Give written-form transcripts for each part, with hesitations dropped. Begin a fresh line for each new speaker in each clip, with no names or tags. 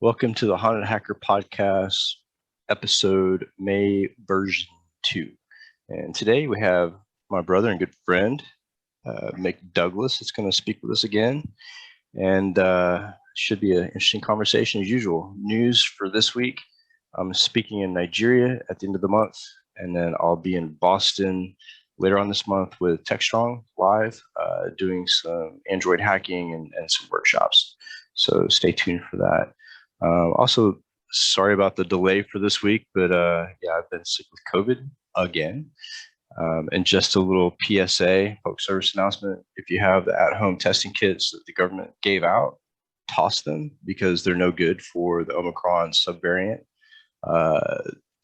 Welcome to the Haunted Hacker Podcast, episode May version 2. And today we have my brother and good friend, Mick Douglas, that's going to speak with us again. And should be an interesting conversation as usual. News for this week, I'm speaking in Nigeria at the end of the month, and then I'll be in Boston later on this month with TechStrong live, doing some Android hacking and some workshops. So stay tuned for that. Also, sorry about the delay for this week, but I've been sick with COVID again. And just a little PSA, public service announcement. If you have the at-home testing kits that the government gave out, toss them because they're no good for the Omicron subvariant.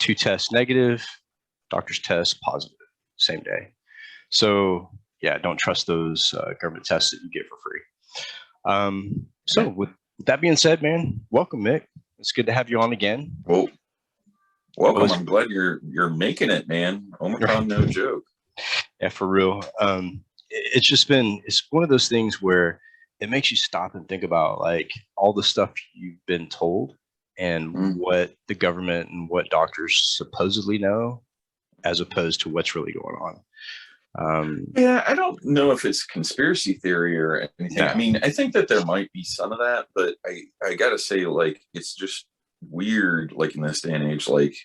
2 tests negative, doctor's test positive, same day. So yeah, don't trust those government tests that you get for free. So with that being said, man, welcome, Mick. It's good to have you on again.
Well, welcome. I'm glad you're making it, man. Omicron, no joke.
Yeah, for real. It's one of those things where it makes you stop and think about like all the stuff you've been told and what the government and what doctors supposedly know, as opposed to what's really going on.
Yeah, I don't know if it's conspiracy theory or anything. I mean, I think that there might be some of that, but I gotta say, like, it's just weird, like in this day and age, like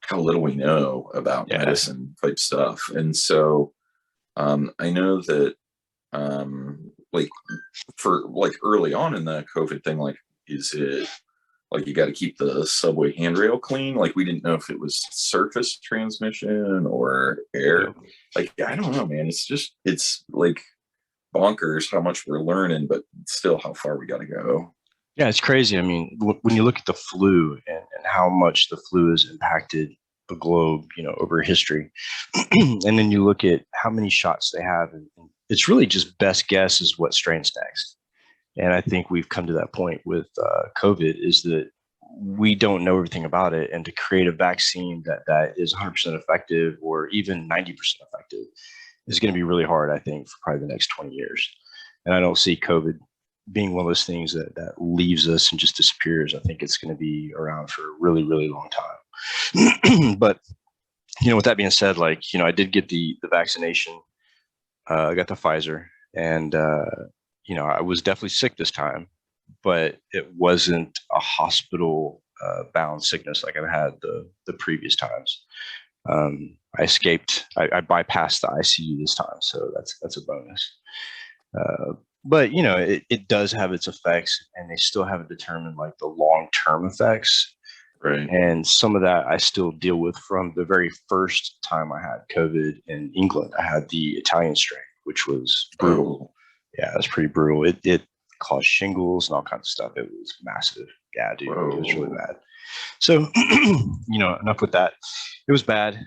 how little we know about medicine type stuff. And so I know that like for like early on in the COVID thing, like, is it like you got to keep the subway handrail clean? Like, we didn't know if it was surface transmission or air. Like, I don't know, man. It's like bonkers how much we're learning, but still how far we got to go.
Yeah, it's crazy. I mean, when you look at the flu and how much the flu has impacted the globe, over history, and then you look at how many shots they have, and it's really just best guess is what strain's next. And I think we've come to that point with COVID is that we don't know everything about it. And to create a vaccine that is 100% effective or even 90% effective is going to be really hard, I think, for probably the next 20 years. And I don't see COVID being one of those things that leaves us and just disappears. I think it's going to be around for a really, really long time. But, with that being said, like, I did get the vaccination. I got the Pfizer, and I was definitely sick this time, but it wasn't a hospital bound sickness like I've had the previous times. I escaped. I bypassed the ICU this time, so that's a bonus. But it does have its effects, and they still haven't determined like the long-term effects.
Right.
And some of that I still deal with from the very first time I had COVID in England. I had the Italian strain, which was brutal. Yeah, it was pretty brutal. It caused shingles and all kinds of stuff. It was massive. Yeah, dude, It was really bad. So, enough with that. It was bad.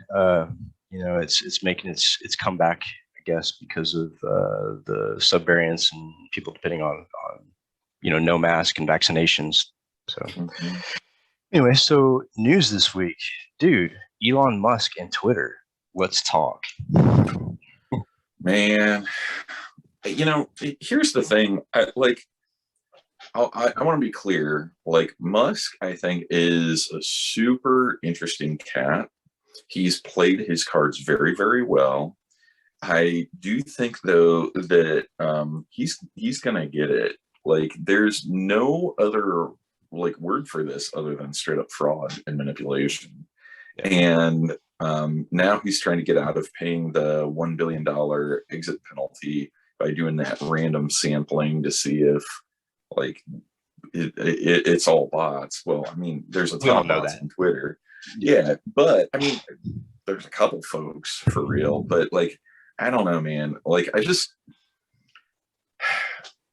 It's making its comeback, I guess, because of the subvariants and people depending on no mask and vaccinations. So, anyway, so news this week, dude. Elon Musk and Twitter. Let's talk,
man. Here's the thing. I want to be clear. Like, Musk, I think, is a super interesting cat. He's played his cards very, very well. I do think, though, that he's gonna get it. Like, there's no other like word for this other than straight up fraud and manipulation. And now he's trying to get out of paying the $1 billion exit penalty by doing that random sampling to see if like it's all bots. Well, I mean, there's a ton of bots on Twitter. Yeah, but I mean, there's a couple folks for real, but like, I don't know, man. Like,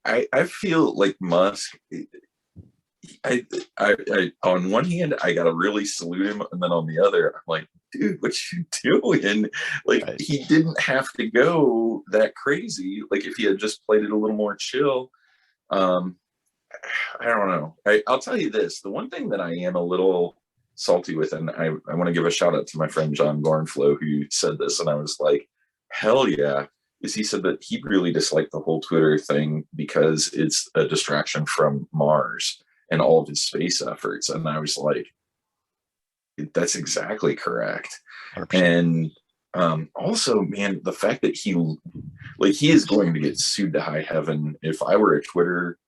I feel like Musk. I on one hand, I gotta really salute him, and then on the other, I'm like, dude, what you doing? Like, he didn't have to go that crazy. Like, if he had just played it a little more chill, I don't know. I'll tell you this: the one thing that I am a little salty with, and I want to give a shout out to my friend John Gornflow, who said this, and I was like, hell yeah. Is he said that he really disliked the whole Twitter thing because it's a distraction from Mars. and all of his space efforts. And I was like, that's exactly correct.
100%.
And also, man, the fact that he is going to get sued to high heaven. If I were a Twitter,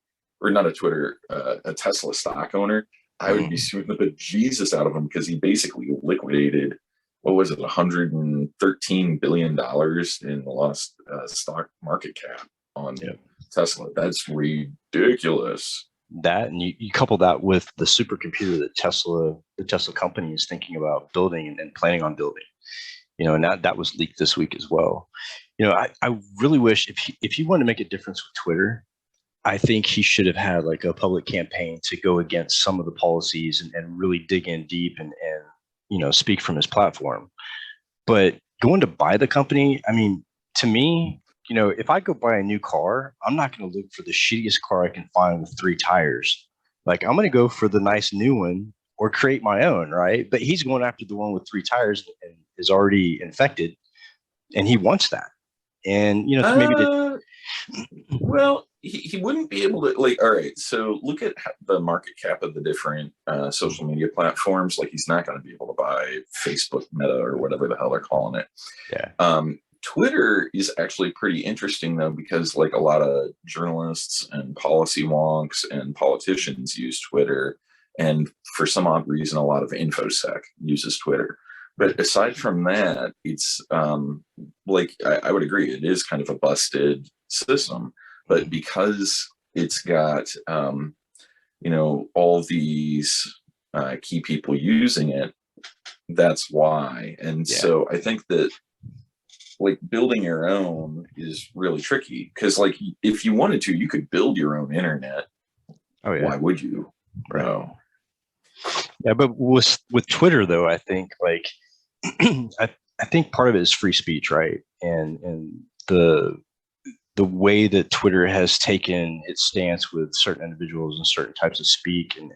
or not a Twitter, a Tesla stock owner, I would be suing the bejesus out of him, because he basically liquidated, what was it, $113 billion in the lost stock market cap on Tesla. That's ridiculous.
That, and you couple that with the supercomputer that the Tesla company is thinking about building and planning on building, and that was leaked this week as well. I really wish, if he wanted to make a difference with Twitter, I think he should have had like a public campaign to go against some of the policies and really dig in deep and speak from his platform. But going to buy the company, I mean, to me, if I go buy a new car, I'm not going to look for the shittiest car I can find with 3 tires. Like, I'm going to go for the nice new one or create my own, right? But he's going after the one with 3 tires and is already infected, and he wants that. And
well, he wouldn't be able to, like, all right, so look at the market cap of the different social media platforms. Like, he's not going to be able to buy Facebook, Meta, or whatever the hell they're calling it.
Yeah.
Twitter is actually pretty interesting, though, because like a lot of journalists and policy wonks and politicians use Twitter, and for some odd reason, a lot of InfoSec uses Twitter. But aside from that, it's like, I would agree, it is kind of a busted system. But because it's got all these key people using it, that's why. And so I think that, like, building your own is really tricky, because, like, if you wanted to, you could build your own internet.
Oh yeah.
Why would you?
Right.
No.
Yeah, but with Twitter though, I think like I think part of it is free speech, right? And the way that Twitter has taken its stance with certain individuals and certain types of speak and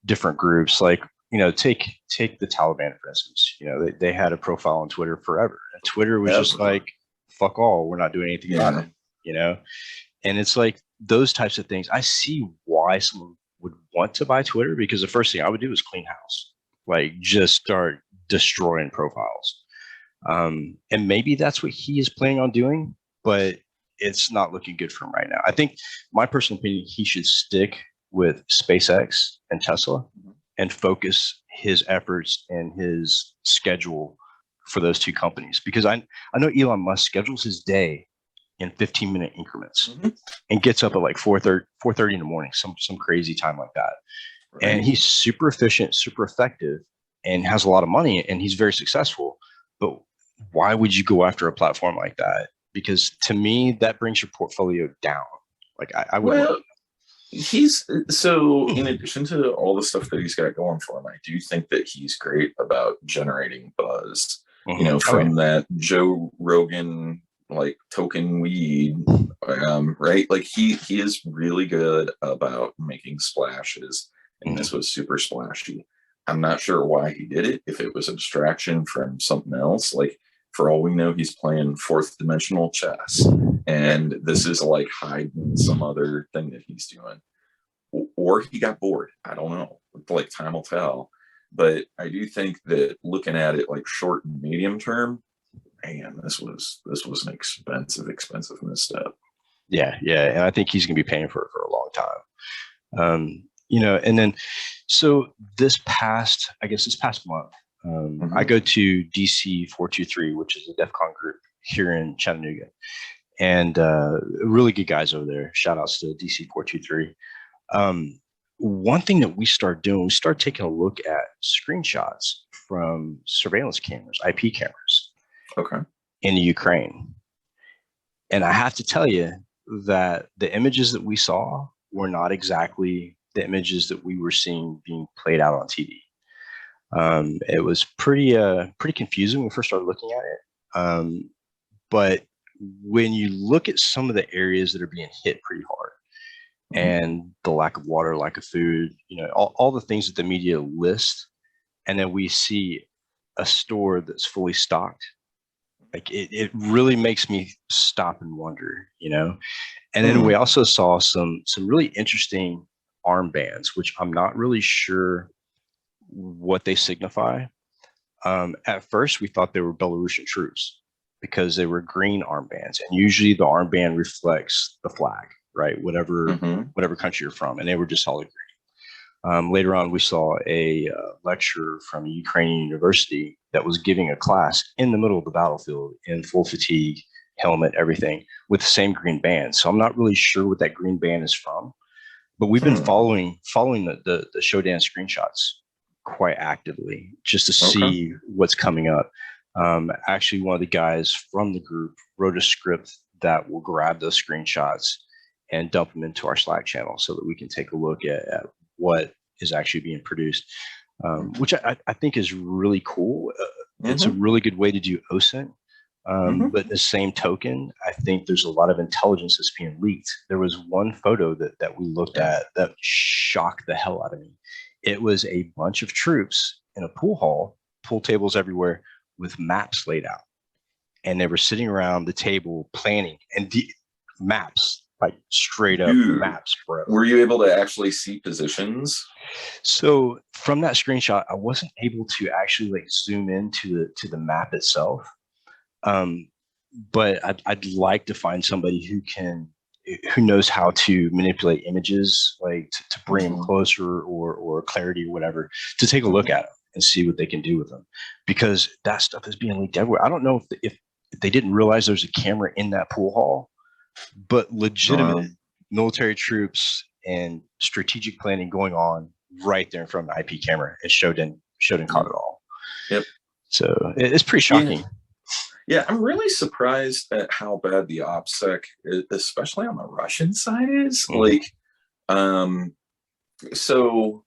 different groups, like, take the Taliban, for instance. They had a profile on Twitter forever, and Twitter was just like, fuck all, we're not doing anything about it, and it's like those types of things. I see why someone would want to buy Twitter, because the first thing I would do is clean house, like just start destroying profiles. And maybe that's what he is planning on doing, but it's not looking good for him right now. I think, my personal opinion, he should stick with SpaceX and Tesla and focus his efforts and his schedule for those 2 companies, because I know Elon Musk schedules his day in 15-minute increments and gets up at like 4:30 in the morning, some crazy time like that. Right. And he's super efficient, super effective, and has a lot of money, and he's very successful. But why would you go after a platform like that? Because to me, that brings your portfolio down. Like, I would.
Well, he's, so in addition to all the stuff that he's got going for him, I do think that he's great about generating buzz, from that Joe Rogan, like, token weed, right? Like, he is really good about making splashes, and this was super splashy. I'm not sure why he did it, if it was a distraction from something else. Like, for all we know, he's playing 4th dimensional chess, and this is like hiding some other thing that he's doing. Or he got bored. I don't know. Like, time will tell. But I do think that, looking at it like short and medium term, man, this was an expensive misstep.
Yeah, and I think he's going to be paying for it for a long time. And then, so this past month, I go to DC 423, which is a DEF CON group here in Chattanooga, and really good guys over there. Shout outs to DC 423. One thing that we start doing, we start taking a look at screenshots from surveillance cameras, IP cameras, in Ukraine. And I have to tell you that the images that we saw were not exactly the images that we were seeing being played out on TV. It was pretty confusing when we first started looking at it. But when you look at some of the areas that are being hit pretty hard, and the lack of water, lack of food, all the things that the media list, and then we see a store that's fully stocked, like it really makes me stop and wonder, And then we also saw some really interesting armbands, which I'm not really sure what they signify. At first, we thought they were Belarusian troops because they were green armbands, and usually the armband reflects the flag, right? Whatever country you're from, and they were just solid green. Later on, we saw a lecturer from a Ukrainian university that was giving a class in the middle of the battlefield in full fatigue, helmet, everything, with the same green band. So I'm not really sure what that green band is from, but we've been following the Shodan screenshots quite actively just to see what's coming up. Actually, one of the guys from the group wrote a script that will grab those screenshots and dump them into our Slack channel so that we can take a look at what is actually being produced, which I think is really cool. It's a really good way to do OSINT. But the same token, I think there's a lot of intelligence that's being leaked. There was one photo that we looked at that shocked the hell out of me. It was a bunch of troops in a pool hall, pool tables everywhere, with maps laid out. And they were sitting around the table planning, and maps, like straight up maps, bro.
Were you able to actually see positions?
So from that screenshot, I wasn't able to actually like zoom into the map itself. But I'd like to find somebody who knows how to manipulate images, like to bring them closer or clarity or whatever, to take a look at them and see what they can do with them, because that stuff is being leaked everywhere. I don't know if they didn't realize there's a camera in that pool hall, but legitimate military troops and strategic planning going on right there in front of an IP camera. It Shodan caught it all.
Yep.
So it's pretty shocking.
Yeah, I'm really surprised at how bad the OPSEC, especially on the Russian side, is. Like, so,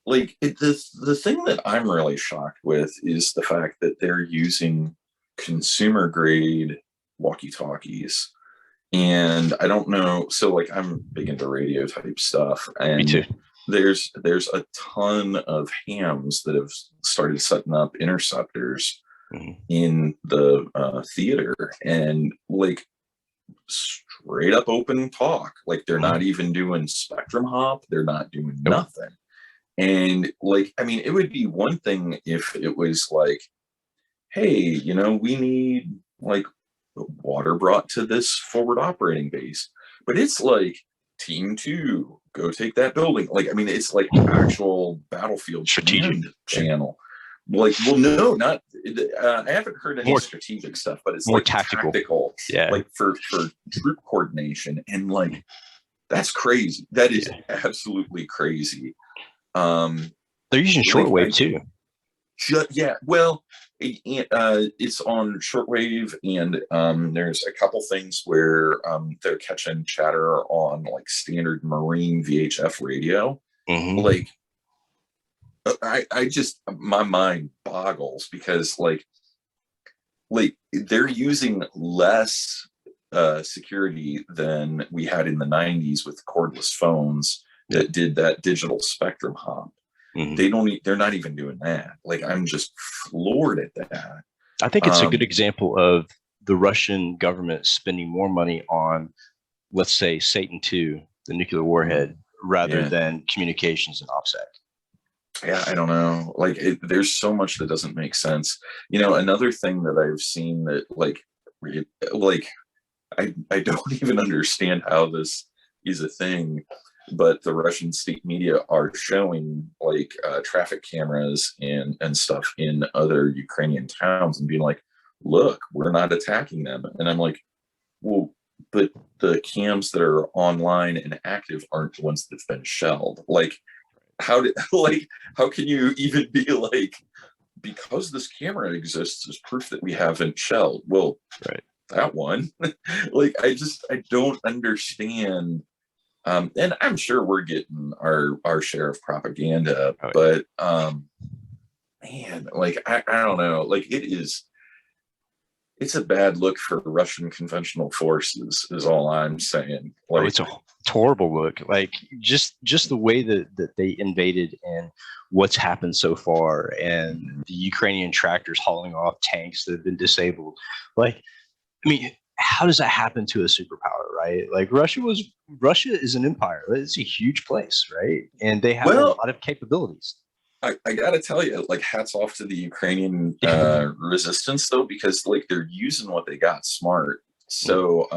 like, the thing that I'm really shocked with is the fact that they're using consumer grade walkie-talkies. And I don't know, so like I'm big into radio type stuff, and
me too.
There's a ton of hams that have started setting up interceptors in the theater, and like straight up open talk. Like they're not even doing spectrum hop, they're not doing nothing. And like, I mean, it would be one thing if it was like, hey, you know, we need like water brought to this forward operating base, but it's like team 2, go take that building. Like, I mean, it's like actual battlefield strategic channel. Like, well, no, not. I haven't heard any more strategic stuff, but it's
more
like tactical, like for troop coordination, and like that's crazy. That is absolutely crazy.
They're using shortwave too.
Yeah, well, it's on shortwave, and there's a couple things where they're catching chatter on like standard Marine VHF radio. Like, I just, my mind boggles because like they're using less security than we had in the 90s with cordless phones that did that digital spectrum hop. They're not even doing that. Like, I'm just floored at that.
I think it's a good example of the Russian government spending more money on, let's say, Satan II, the nuclear warhead, rather than communications and OPSEC.
Yeah, I don't know. Like, there's so much that doesn't make sense. You know, another thing that I've seen that I don't even understand how this is a thing, but the Russian state media are showing like traffic cameras and stuff in other Ukrainian towns and being like, look, we're not attacking them. And I'm like, well, but the cams that are online and active aren't the ones that've been shelled. Like, how can you even be like, because this camera exists is proof that we haven't shelled? Well, that one. Like, I don't understand. And I'm sure we're getting our share of propaganda, but man, like I don't know, like it's a bad look for Russian conventional forces is all I'm saying. Like,
it's a horrible look. Like just the way that they invaded and what's happened so far, and the Ukrainian tractors hauling off tanks that have been disabled. Like, I mean, how does that happen to a superpower, right? Like Russia is an empire. It's a huge place, right? And they have a
Well,
lot of capabilities.
I gotta tell you, like, hats off to the Ukrainian resistance, though, because like they're using what they got smart. So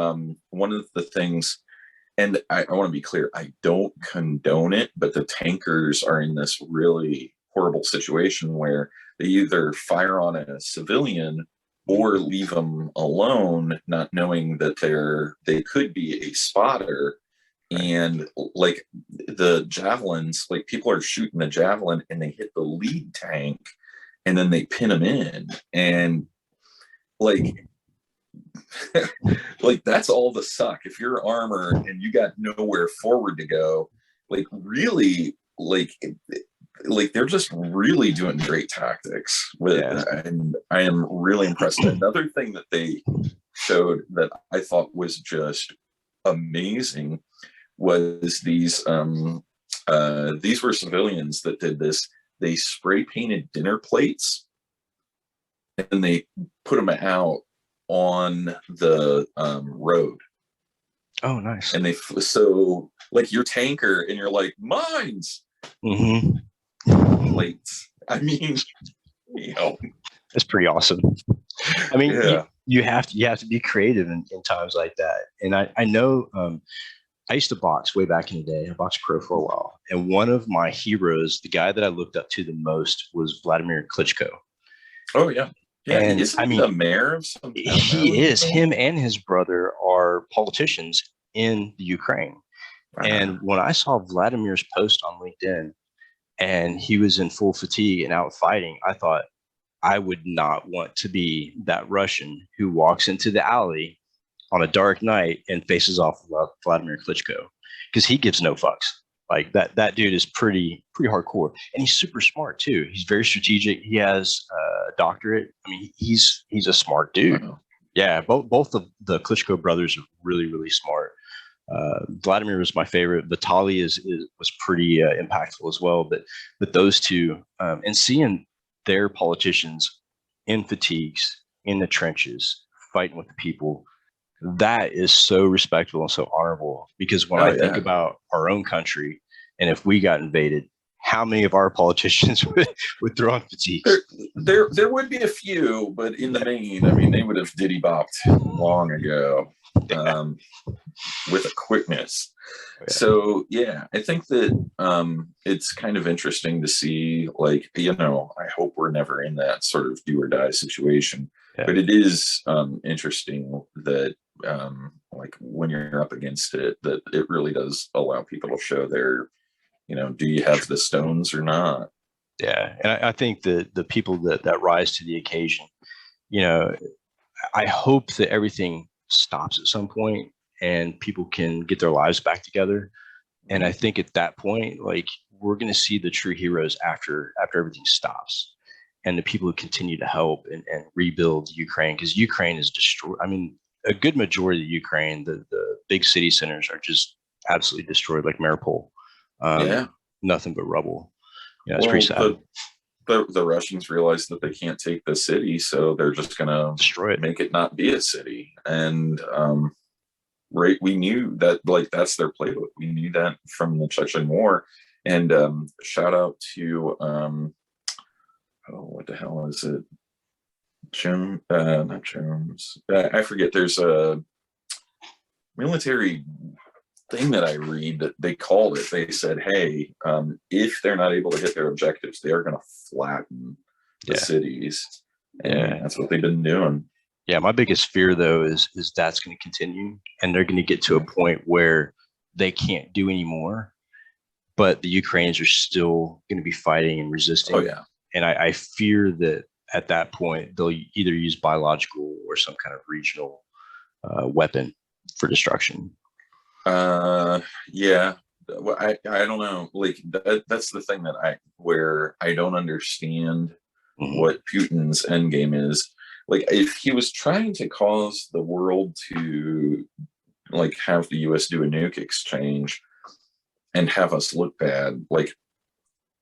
one of the things, and I want to be clear, I don't condone it, but the tankers are in this really horrible situation where they either fire on a civilian or leave them alone, not knowing that they could be a spotter.
Right.
And like the javelins, like people are shooting the javelin and they hit the lead tank and then they pin them in. And like like that's all the suck. If you're armor and you got nowhere forward to go, like really, like they're just really doing great tactics with, and I am really impressed. Another thing that they showed that I thought was just amazing was these were civilians that did this. They spray painted dinner plates and they put them out on the road.
Oh, nice.
And so like your tanker and you're like, mines. Plates. I mean,
it's pretty awesome. I mean, you have to be creative in times like that. And I know I used to box way back in the day. I boxed pro for a while. And one of my heroes, the guy that I looked up to the most, was Vladimir Klitschko.
Oh, yeah. Yeah,
and
isn't he the mayor of some town?
He is. Him and his brother are politicians in the Ukraine. And when I saw Vladimir's post on LinkedIn and he was in full fatigue and out fighting, I thought, I would not want to be that Russian who walks into the alley on a dark night and faces off Vladimir Klitschko, because he gives no fucks. Like that dude is pretty hardcore, and he's super smart too. He's very strategic. He has a doctorate. I mean, he's a smart dude. Wow. Yeah, both of the Klitschko brothers are really smart. Vladimir was my favorite. Vitaly was pretty impactful as well. But those two, and seeing their politicians in fatigues, in the trenches, fighting with the people, that is so respectful and so honorable. Because when I think about our own country, and if we got invaded, how many of our politicians would throw on fatigues?
There would be a few, but in the main, I mean, they would have diddy bopped long ago with a quickness. So yeah, I think that it's kind of interesting to see, like, I hope we're never in that sort of do or die situation. But it is interesting that like when you're up against it, that it really does allow people to show their, do you have the stones or not?
Yeah, and I think that the people that rise to the occasion, I hope that everything stops at some point and people can get their lives back together. And I think at that point, like, we're going to see the true heroes after everything stops, and the people who continue to help and rebuild Ukraine, because Ukraine is destroyed. I mean, a good majority of Ukraine, the big city centers are just absolutely destroyed, like Mariupol. Nothing but rubble. It's pretty sad.
The Russians realize that they can't take the city, so they're just going to
destroy it,
make it not be a city. And right, we knew that, like, that's their playbook. We knew that from the Chechen War. And shout out to what the hell is it? Not Jones. I forget. There's a military thing that I read that they called it. They said, hey, if they're not able to hit their objectives, they are going to flatten the cities. And that's what they've been doing.
Yeah, my biggest fear, though, is that's going to continue, and they're going to get to a point where they can't do any more, but the Ukrainians are still going to be fighting and resisting.
Oh, yeah.
And I fear that at that point, they'll either use biological or some kind of regional weapon for destruction.
Yeah. Well, I don't know. Like, that's the thing that where I don't understand what Putin's end game is. Like, if he was trying to cause the world to, like, have the US do a nuke exchange and have us look bad, like,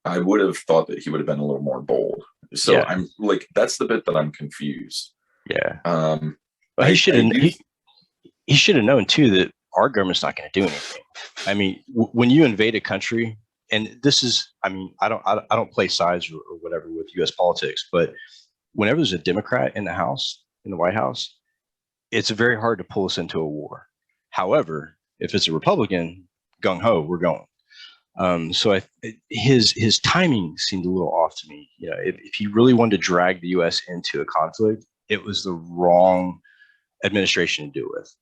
I would have thought that he would have been a little more bold. So I'm like, that's the bit that I'm confused.
Yeah. Well, he should have known too that our government's not going to do anything. I mean, when you invade a country, and this is, I mean, I don't play sides or whatever with U.S. politics, but whenever there's a Democrat in the House, in the White House, it's very hard to pull us into a war. However, if it's a Republican, gung ho, we're going. So his timing seemed a little off to me. You know, if he really wanted to drag the U.S. into a conflict, it was the wrong administration to do it with.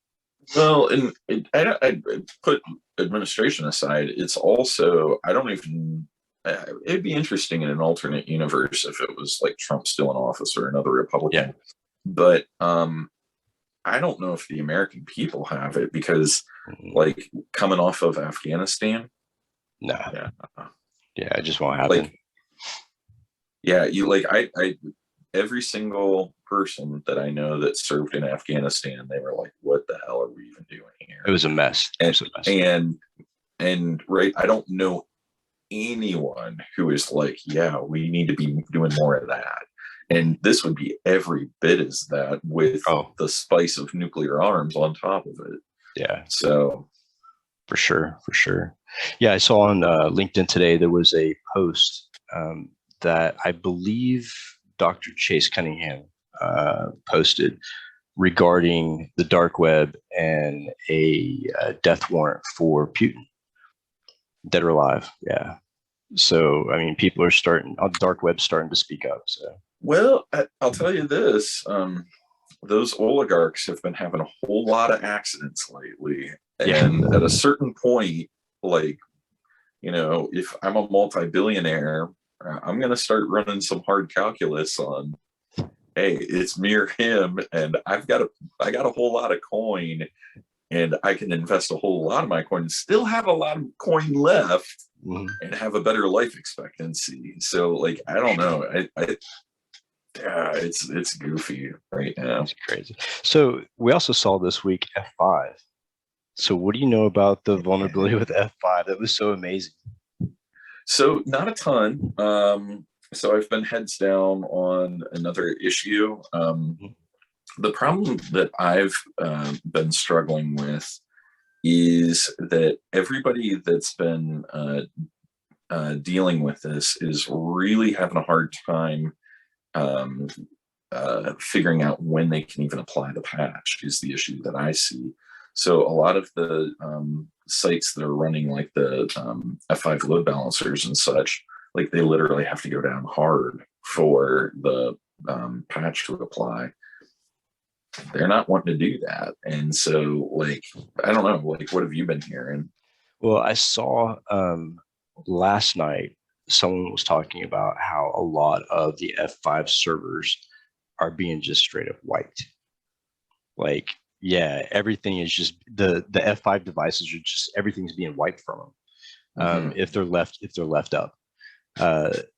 Well, and I put administration aside. It's also, I don't even. It'd be interesting in an alternate universe if it was like Trump still in office or another Republican.
Yeah.
But I don't know if the American people have it, because like coming off of Afghanistan.
Nah.
Yeah.
Yeah, it just won't happen.
Like, yeah, you like I every single person that I know that served in Afghanistan, they were like, "What the hell are we even doing here?"
It was a mess.
And,
it was a mess.
And right, I don't know anyone who is like, "Yeah, we need to be doing more of that." And this would be every bit as that, with the spice of nuclear arms on top of it.
Yeah.
So
for sure. Yeah, I saw on LinkedIn today there was a post that I believe Dr. Chase Cunningham posted regarding the dark web and a death warrant for Putin, dead or alive. Yeah. So, I mean, people are starting on the dark web, starting to speak up. So,
well, I'll tell you this. Those oligarchs have been having a whole lot of accidents lately. And at a certain point, like, you know, if I'm a multi-billionaire, I'm going to start running some hard calculus on, hey, it's me or him, and I got a whole lot of coin, and I can invest a whole lot of my coin and still have a lot of coin left and have a better life expectancy. So, like, I don't know. It's goofy right now.
It's crazy. So we also saw this week F5. So what do you know about the vulnerability with F5? That was so amazing.
So not a ton. So I've been heads down on another issue. The problem that I've been struggling with is that everybody that's been dealing with this is really having a hard time figuring out when they can even apply the patch, is the issue that I see. So a lot of the sites that are running like the F5 load balancers and such, like they literally have to go down hard for the patch to apply. They're not wanting to do that. And so, like, I don't know, like, what have you been hearing?
Well, I saw last night someone was talking about how a lot of the F5 servers are being just straight up wiped. Like, yeah, everything is just the F5 devices are just, everything's being wiped from them if they're left up.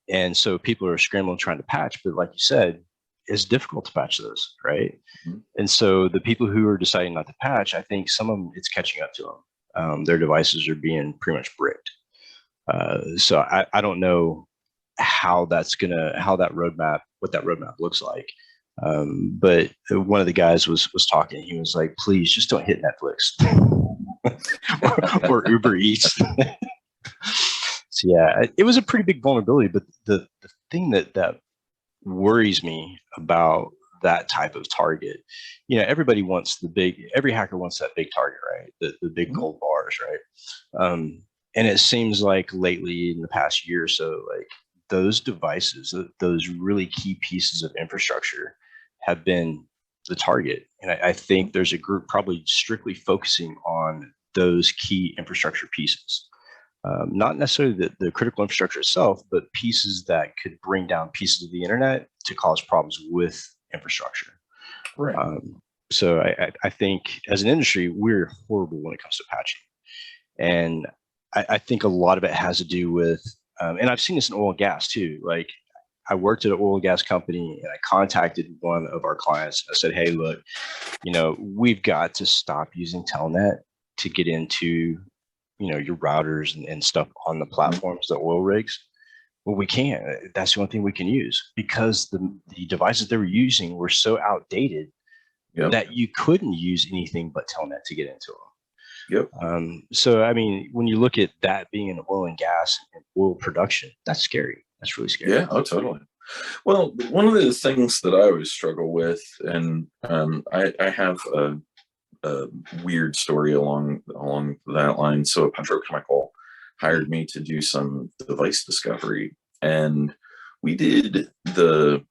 And so people are scrambling trying to patch, but like you said, it's difficult to patch those, right? And so the people who are deciding not to patch, I think some of them, it's catching up to them. Their devices are being pretty much bricked. So I don't know what that roadmap looks like. But one of the guys was talking. He was like, "Please, just don't hit Netflix or Uber Eats." So yeah, it was a pretty big vulnerability. But the thing that worries me about that type of target, you know, every hacker wants that big target, right? The big gold bars, right? And it seems like lately in the past year or so, like those devices, those really key pieces of infrastructure have been the target. And I think there's a group probably strictly focusing on those key infrastructure pieces. Not necessarily the critical infrastructure itself, but pieces that could bring down pieces of the internet to cause problems with infrastructure.
Right.
So I think as an industry, we're horrible when it comes to patching. And I think a lot of it has to do with, and I've seen this in oil and gas too. Like I worked at an oil and gas company and I contacted one of our clients. I said, "Hey, look, you know, we've got to stop using Telnet to get into, you know, your routers and stuff on the platforms, the oil rigs." Well, we can't. That's the only thing we can use because the devices they were using were so outdated that you couldn't use anything but Telnet to get into them.
Yep.
So, I mean, when you look at that being in oil and gas and oil production, that's scary. That's really scary.
Yeah. Oh, totally. Well, one of the things that I always struggle with, and I have a weird story along that line. So a petrochemical hired me to do some device discovery, and we did the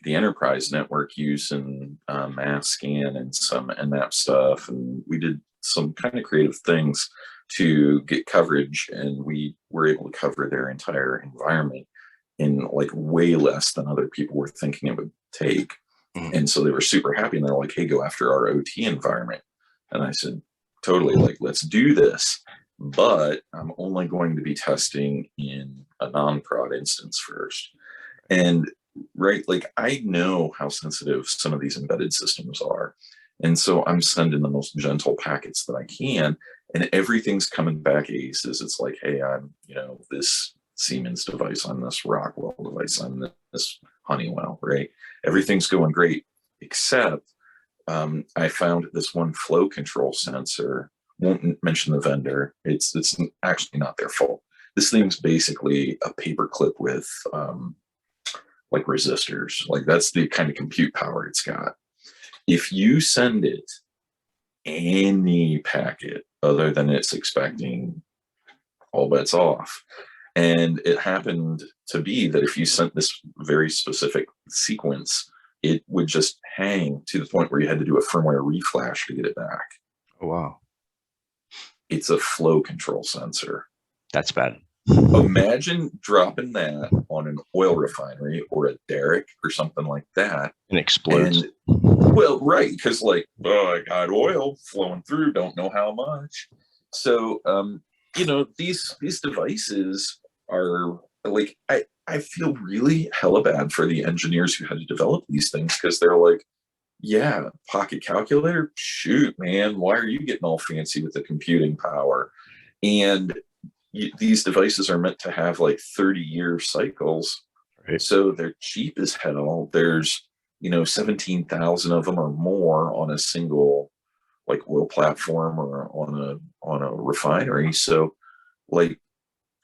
enterprise network use and mass scan and some nmap stuff, and we did some kind of creative things to get coverage, and we were able to cover their entire environment in like way less than other people were thinking it would take.
Mhm.
And so they were super happy, and they're like, hey, go after our OT environment. And I said, totally, like, let's do this. But I'm only going to be testing in a non-prod instance first. And right, like I know how sensitive some of these embedded systems are. And so I'm sending the most gentle packets that I can. And everything's coming back aces. It's like, hey, I'm, this Siemens device, I'm this Rockwell device, I'm this Honeywell, right? Everything's going great, except I found this one flow control sensor. Won't mention the vendor. It's actually not their fault. This thing's basically a paper clip with like resistors. Like that's the kind of compute power it's got. If you send it any packet other than it's expecting, all bets off. And it happened to be that if you sent this very specific sequence, it would just hang to the point where you had to do a firmware reflash to get it back.
Oh, wow.
It's a flow control sensor.
That's bad.
Imagine dropping that on an oil refinery or a derrick or something like that.
And explodes.
And, well, right, because like, oh, I got oil flowing through, don't know how much. So, these devices are like, I feel really hella bad for the engineers who had to develop these things, because they're like, yeah, pocket calculator, shoot, man, why are you getting all fancy with the computing power? And these devices are meant to have like 30-year cycles.
Right.
So they're cheap as hell. There's, 17,000 of them or more on a single like oil platform or on a refinery. So like,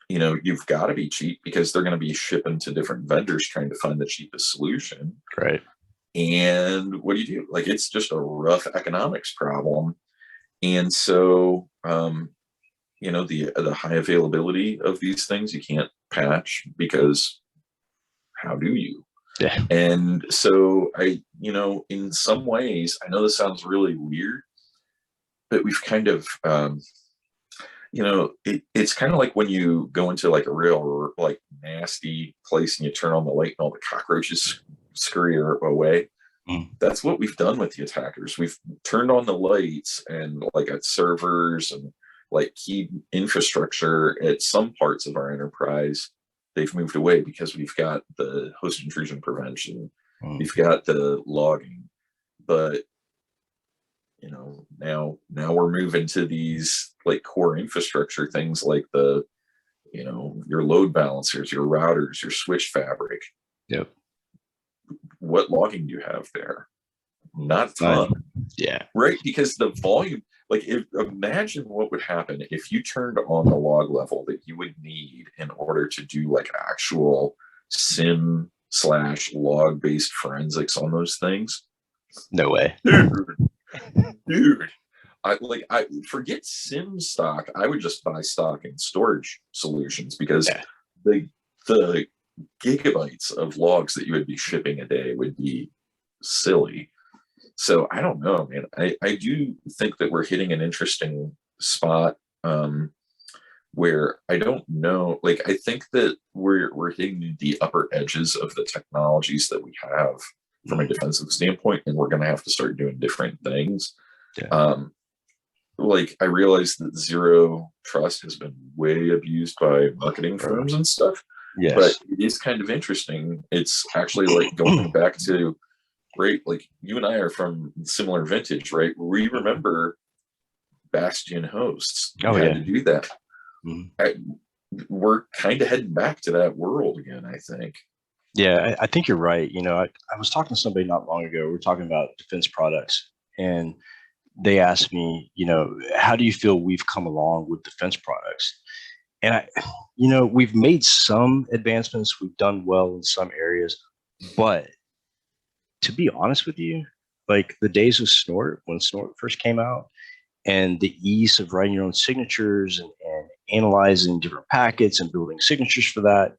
you've got to be cheap, because they're going to be shipping to different vendors trying to find the cheapest solution.
Right.
And what do you do? Like, it's just a rough economics problem. And so, the high availability of these things, you can't patch, because how do you?
Yeah.
And so in some ways, I know this sounds really weird, but we've kind of, it's kind of like when you go into like a real like nasty place and you turn on the light and all the cockroaches scurry away.
Mm.
That's what we've done with the attackers. We've turned on the lights, and like at servers and like key infrastructure at some parts of our enterprise, they've moved away, because we've got the host intrusion prevention, we've got the logging. But now we're moving to these like core infrastructure things, like the your load balancers, your routers, your switch fabric.
Yep.
What logging do you have there? Not a ton.
Yeah.
Right, because the volume, like, imagine what would happen if you turned on the log level that you would need in order to do like actual sim/log based forensics on those things.
No way.
Dude, I forget sim stock. I would just buy stock in storage solutions, because the gigabytes of logs that you would be shipping a day would be silly. So I don't know, man. I do think that we're hitting an interesting spot, where I don't know. Like, I think that we're hitting the upper edges of the technologies that we have from a defensive standpoint, and we're going to have to start doing different things.
Yeah.
Like, I realize that zero trust has been way abused by marketing firms and stuff.
Yes.
But it is kind of interesting. It's actually like going back to, right, like you and I are from similar vintage, right? We remember Bastion hosts.
Oh,
had
yeah.
to do that.
Mm-hmm.
We're kind of heading back to that world again, I think.
Yeah, I think you're right. I was talking to somebody not long ago. We were talking about defense products, and they asked me, how do you feel we've come along with defense products? And we've made some advancements. We've done well in some areas, but to be honest with you, like the days of Snort, when Snort first came out, and the ease of writing your own signatures and analyzing different packets and building signatures for that,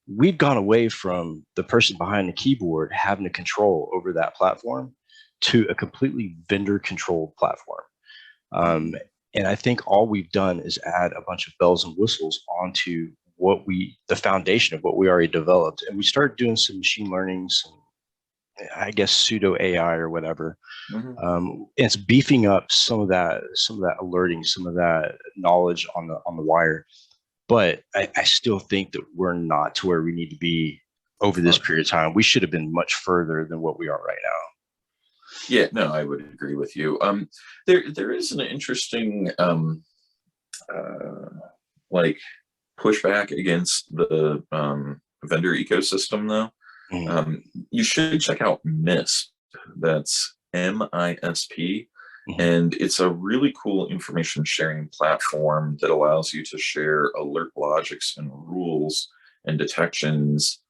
we've gone away from the person behind the keyboard having to control over that platform to a completely vendor controlled platform. And I think all we've done is add a bunch of bells and whistles onto the foundation of what we already developed. And we started doing some machine learning, some, I guess, pseudo AI or whatever. It's beefing up some of that alerting, some of that knowledge on the wire. But I still think that we're not to where we need to be over this period of time. We should have been much further than what we are right now.
Yeah, no, I would agree with you. There is an interesting like pushback against the vendor ecosystem, though. You should check out MISP. That's MISP. And it's a really cool information sharing platform that allows you to share alert logics and rules and detections.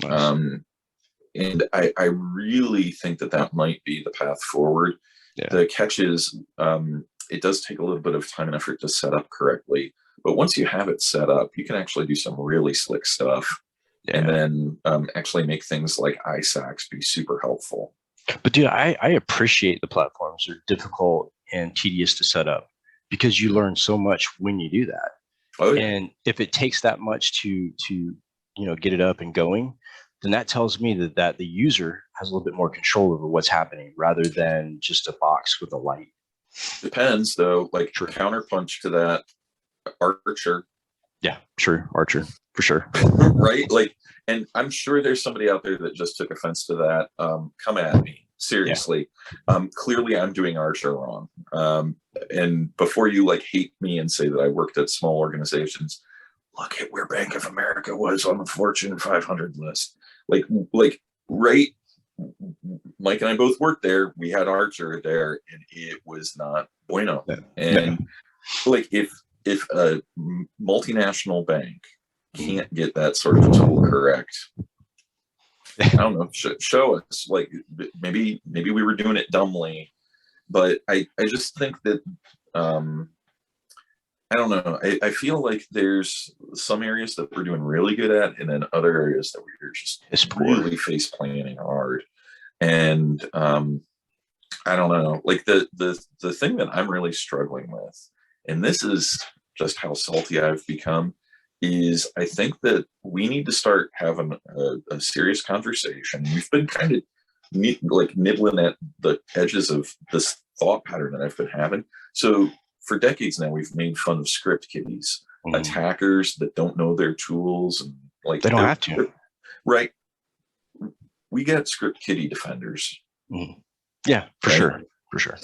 Nice. And I really think that might be the path forward. Yeah. The catch is it does take a little bit of time and effort to set up correctly. But once you have it set up, you can actually do some really slick stuff. Yeah. And then actually make things like ISACs be super helpful.
But dude, I appreciate the platforms. They're difficult and tedious to set up because you learn so much when you do that. Oh, yeah. And if it takes that much to get it up and going, then that tells me that the user has a little bit more control over what's happening rather than just a box with a light.
Depends, though. Like counterpunch to that, Archer.
Yeah, sure, Archer for sure.
Right, like, and I'm sure there's somebody out there that just took offense to that. Come at me, seriously. Yeah. Clearly, I'm doing Archer wrong. And before you hate me and say that I worked at small organizations, look at where Bank of America was on the Fortune 500 list. Right. Mike and I both worked there. We had Archer there, and it was not bueno. Yeah. And if a multinational bank can't get that sort of tool correct, I don't know. Show us. Maybe we were doing it dumbly, but I just think that I don't know. I feel like there's some areas that we're doing really good at, and then other areas that we're just really face planting hard. And I don't know. Like the thing that I'm really struggling with, and this is just how salty I've become, is I think that we need to start having a serious conversation. We've been kind of nibbling at the edges of this thought pattern that I've been having. So for decades now, we've made fun of script kiddies, attackers that don't know their tools, and
they don't have to.
Right. We get script kiddie defenders.
Yeah, for sure. For sure.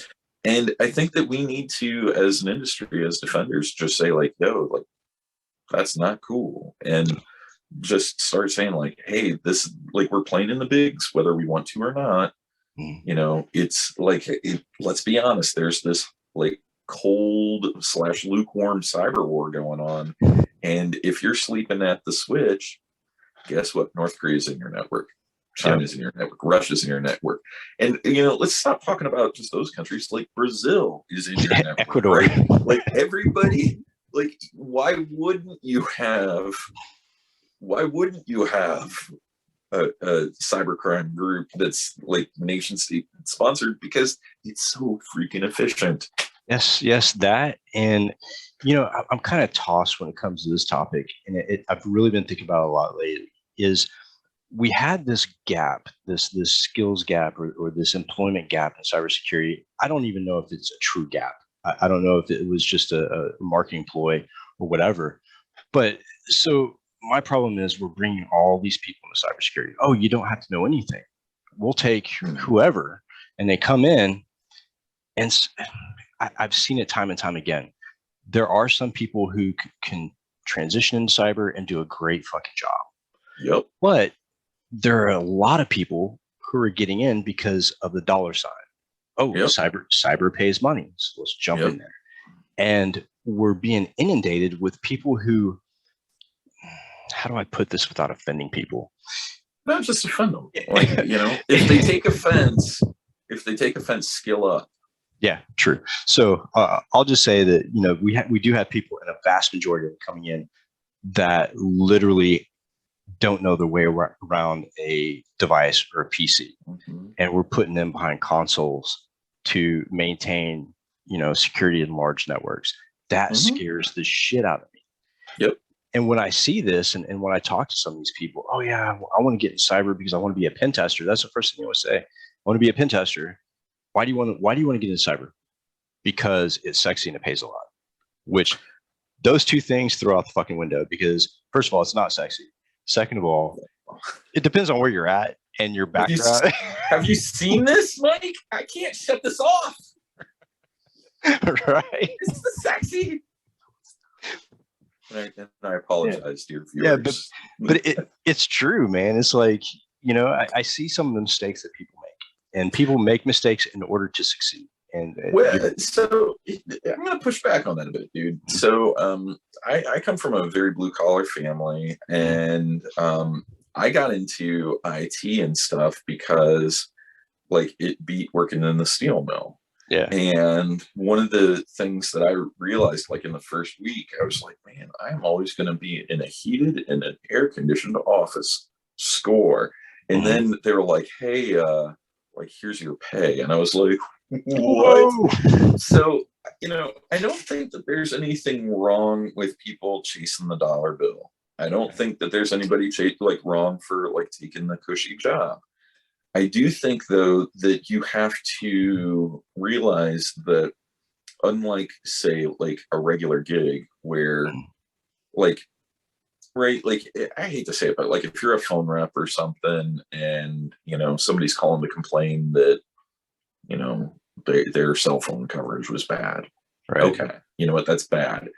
And I think that we need to, as an industry, as defenders, just say yo, that's not cool. And just start saying hey, this, we're playing in the bigs, whether we want to or not. It's let's be honest, there's this cold / lukewarm cyber war going on. And if you're sleeping at the switch, guess what? North Korea's in your network. China's in your network, Russia's in your network. And, let's stop talking about just those countries. Brazil is in your network.
Ecuador.
Right? Everybody, why wouldn't you have a cybercrime group that's nation state sponsored? Because it's so freaking efficient.
Yes, that. And, I'm kind of tossed when it comes to this topic. And I've really been thinking about it a lot lately, is we had this gap, this skills gap or this employment gap in cybersecurity. I don't even know if it's a true gap. I don't know if it was just a marketing ploy or whatever. But so my problem is we're bringing all these people into cybersecurity. Oh, you don't have to know anything. We'll take whoever. And they come in, and I've seen it time and time again. There are some people who can transition into cyber and do a great fucking job.
Yep.
But there are a lot of people who are getting in because of the dollar sign. Oh,
Yep.
cyber pays money. So let's jump
Yep.
in there. And we're being inundated with people who, how do I put this without offending people?
Not just offend them. Like, if they take offense, skill up.
Yeah, true. So I'll just say that, we do have people, in a vast majority of them, coming in that literally don't know their way around a device or a PC.
Mm-hmm.
And we're putting them behind consoles to maintain, security in large networks. That scares the shit out of me.
Yep.
And when I see this, and when I talk to some of these people, oh yeah, I want to get in cyber because I want to be a pen tester. That's the first thing they would say. I want to be a pen tester. Why do you want to get in cyber? Because it's sexy and it pays a lot. Which, those two things throw out the fucking window, because first of all, it's not sexy. Second of all, it depends on where you're at and your background.
Have you seen this, Mike? I can't shut this off.
Right?
It's the sexy. And I apologize, dear viewers.
Yeah, but it's true, man. It's like, I see some of the mistakes that people make, and people make mistakes in order to succeed. And
so I'm going to push back on that a bit, dude. So I come from a very blue collar family, and I got into IT and stuff because like it beat working in the steel mill.
Yeah.
And one of the things that I realized, like in the first week, I was like, man, I'm always going to be in a heated and an air conditioned office score. And then they were like, hey, like, here's your pay. And I was like, what? Whoa. So, I don't think that there's anything wrong with people chasing the dollar bill. I don't think that there's anybody wrong for like taking the cushy job. I do think, though, that you have to realize that, unlike, say, like a regular gig where, like, right, like, I hate to say it, but like if you're a phone rep or something and, somebody's calling to complain that, their cell phone coverage was bad. Right. Okay. You know what? That's bad.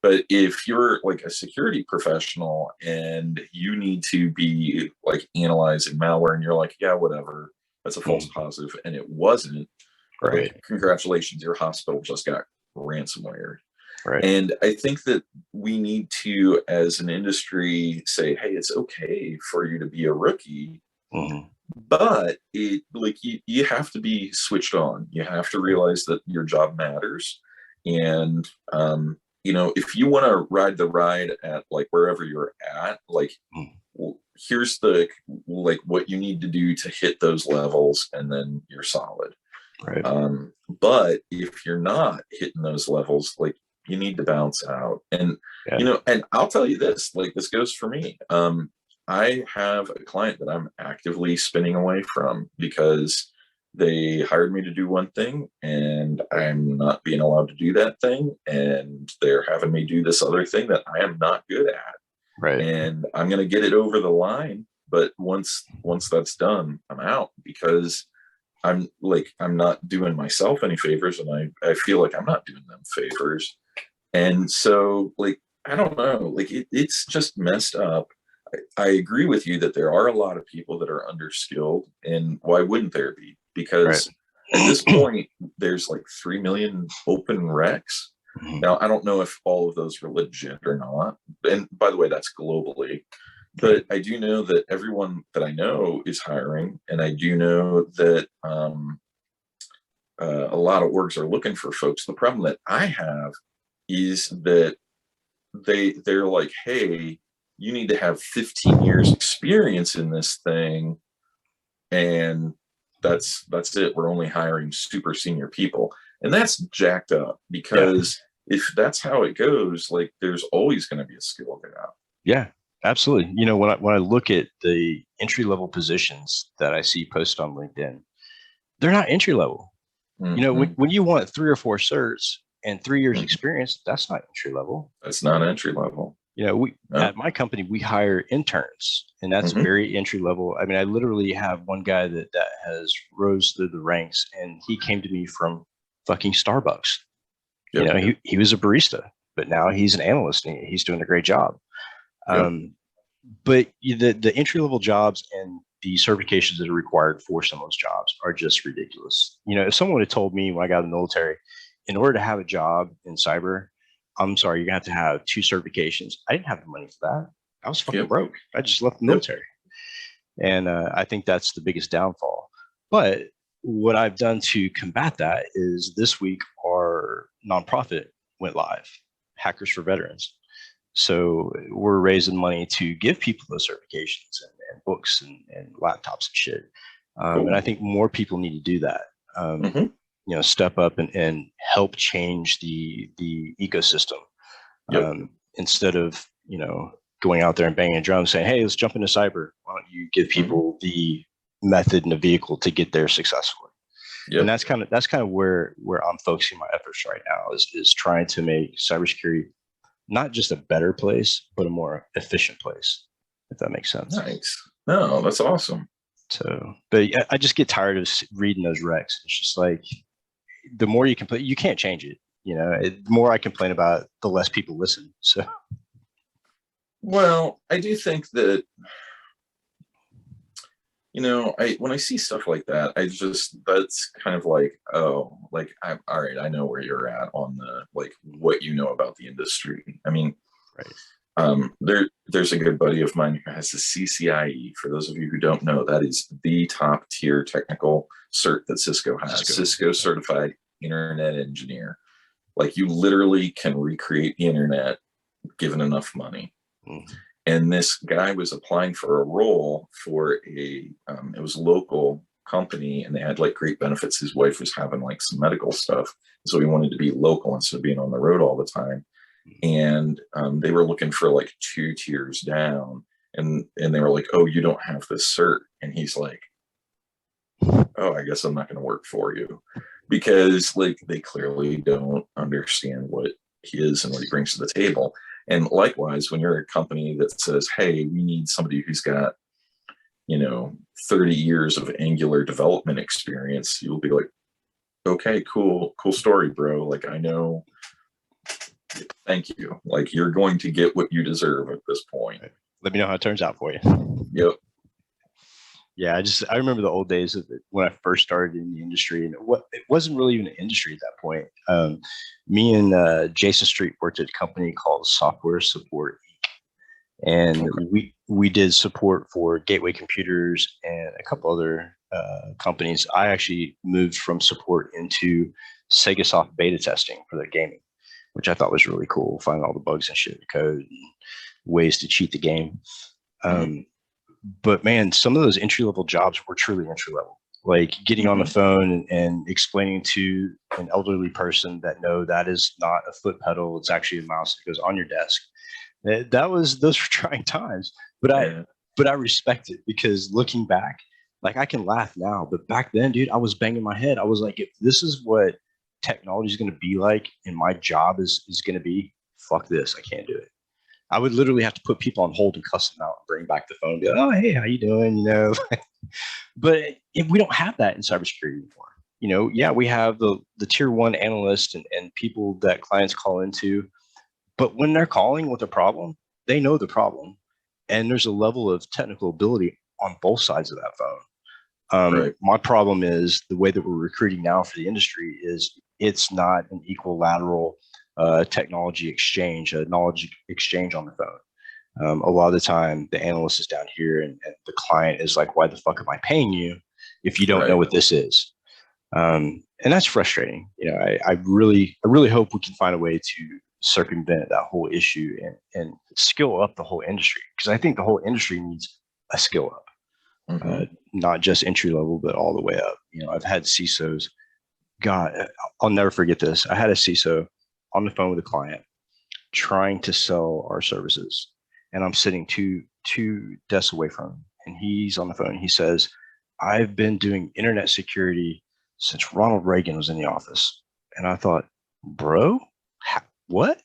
But if you're like a security professional and you need to be like analyzing malware and you're like, yeah, whatever, that's a false positive, and it wasn't,
right?
Like, congratulations, your hospital just got ransomware.
Right.
And I think that we need to, as an industry, say, hey, it's okay for you to be a rookie. But you have to be switched on. You have to realize that your job matters. And, if you want to ride the ride at like wherever you're at, like, here's the, like what you need to do to hit those levels, and then you're solid.
Right.
But if you're not hitting those levels, like, you need to bounce out. And, and I'll tell you this, like, this goes for me. I have a client that I'm actively spinning away from because they hired me to do one thing and I'm not being allowed to do that thing. And they're having me do this other thing that I am not good at.
Right.
And I'm going to get it over the line. But once that's done, I'm out, because I'm not doing myself any favors, and I feel like I'm not doing them favors. And so, like, I don't know, like it's just messed up. I agree with you that there are a lot of people that are underskilled, and why wouldn't there be? Because at this point, there's like 3 million open recs. Now, I don't know if all of those are legit or not. And by the way, that's globally. But I do know that everyone that I know is hiring, and I do know that a lot of orgs are looking for folks. The problem that I have is that they're like, hey, you need to have 15 years experience in this thing, and that's it. We're only hiring super senior people, and that's jacked up, because if that's how it goes, like, there's always going to be a skill gap.
Yeah, absolutely. When I look at the entry level positions that I see posted on LinkedIn, they're not entry level. When you want 3 or 4 certs and 3 years experience, that's not entry level.
That's not entry level.
At my company, we hire interns, and that's very entry level. I mean, I literally have one guy that has rose through the ranks, and he came to me from fucking Starbucks. He was a barista, but now he's an analyst, and he's doing a great job. but the entry level jobs and the certifications that are required for some of those jobs are just ridiculous. If someone had told me when I got in the military, in order to have a job in cyber, I'm sorry, you're gonna have to have 2 certifications. I didn't have the money for that. I was fucking
Yep.
broke. I just left the
Yep.
military, and I think that's the biggest downfall. But what I've done to combat that is this week our nonprofit went live, Hackers for Veterans. So we're raising money to give people those certifications and books and laptops and shit.
Cool.
And I think more people need to do that. Step up and help change the ecosystem.
Yep.
Instead of going out there and banging a drum saying, "Hey, let's jump into cyber." Why don't you give people the method and the vehicle to get there successfully? Yep. And that's kind of where I'm focusing my efforts right now is trying to make cybersecurity not just a better place, but a more efficient place, if that makes sense.
Nice. No, that's awesome.
So, but I just get tired of reading those recs. It's just like the more you complain, you can't change it. The more I complain about it, the less people listen. So,
well, I do think that when I see stuff like that, that's kind of like, oh, like I'm all right. I know where you're at on the like what you know about the industry. I mean,
right.
There's a good buddy of mine who has a CCIE. For those of you who don't know, that is the top tier technical cert that Cisco has. Cisco certified internet engineer. Like you literally can recreate the internet given enough money. And this guy was applying for a role for it was a local company, and they had like great benefits. His wife was having like some medical stuff, so he wanted to be local instead of being on the road all the time. And they were looking for like 2 tiers down, and they were like, "Oh, you don't have this cert," and he's like, "Oh, I guess I'm not going to work for you," because like they clearly don't understand what he is and what he brings to the table. And likewise, when you're a company that says, "Hey, we need somebody who's got 30 years of Angular development experience," you'll be like, "Okay, cool story, bro. Like I know, thank you. Like you're going to get what you deserve at this point."
Let me know how it turns out for you.
Yep.
Yeah, I remember the old days of when I first started in the industry, and it wasn't really even an industry at that point. Me and Jason Street worked at a company called Software Support, and we did support for Gateway Computers and a couple other companies. I actually moved from support into Sega Soft beta testing for their gaming, which I thought was really cool. Finding all the bugs and shit in the code and ways to cheat the game. But man, some of those entry level jobs were truly entry level. Like getting on the phone and explaining to an elderly person that no, that is not a foot pedal. It's actually a mouse that goes on your desk. Those were trying times, but I respect it because looking back, like I can laugh now, but back then, dude, I was banging my head. I was like, if this is what technology is going to be like, and my job is going to be, fuck this, I can't do it. I would literally have to put people on hold and cuss them out and bring back the phone and be like, "Oh, hey, how you doing?" But we don't have that in cybersecurity anymore. Yeah, we have the tier 1 analyst and people that clients call into, but when they're calling with a problem, they know the problem, and there's a level of technical ability on both sides of that phone. My problem is the way that we're recruiting now for the industry is it's not an equilateral technology exchange, a knowledge exchange on the phone. A lot of the time, the analyst is down here, and the client is like, "Why the fuck am I paying you if you don't know what this is?" And that's frustrating. I really hope we can find a way to circumvent that whole issue and skill up the whole industry, because I think the whole industry needs a skill up, not just entry level, but all the way up. I've had CISOs. God, I'll never forget this. I had a CISO on the phone with a client trying to sell our services, and I'm sitting two desks away from him, and he's on the phone. He says, "I've been doing internet security since Ronald Reagan was in the office." And I thought, bro, what?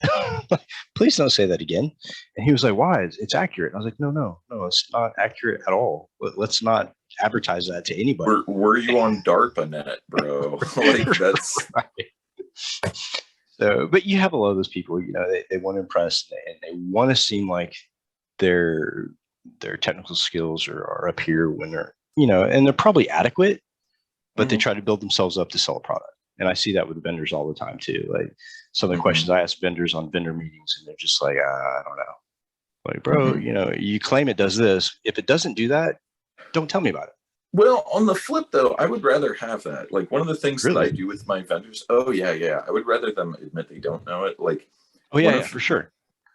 Please don't say that again. And he was like, "Why? It's accurate." And I was like, no, it's not accurate at all. Let's not advertise that to anybody.
Were you on DARPANET, bro? Like that's
right. So, but you have a lot of those people, they want to impress, and they want to seem like they're their technical skills are up here when they're, you know, and they're probably adequate, but they try to build themselves up to sell a product. And I see that with vendors all the time too. Like some of the questions I ask vendors on vendor meetings, and they're just like, I don't know. Like, bro, you know, you claim it does this. If it doesn't do that, don't tell me about it.
Well, on the flip though, I would rather have that. Like one of the things that I
Really?
do with my vendors, oh yeah, I would rather them admit they don't know it. Like
Oh
one
yeah,
of
for sure.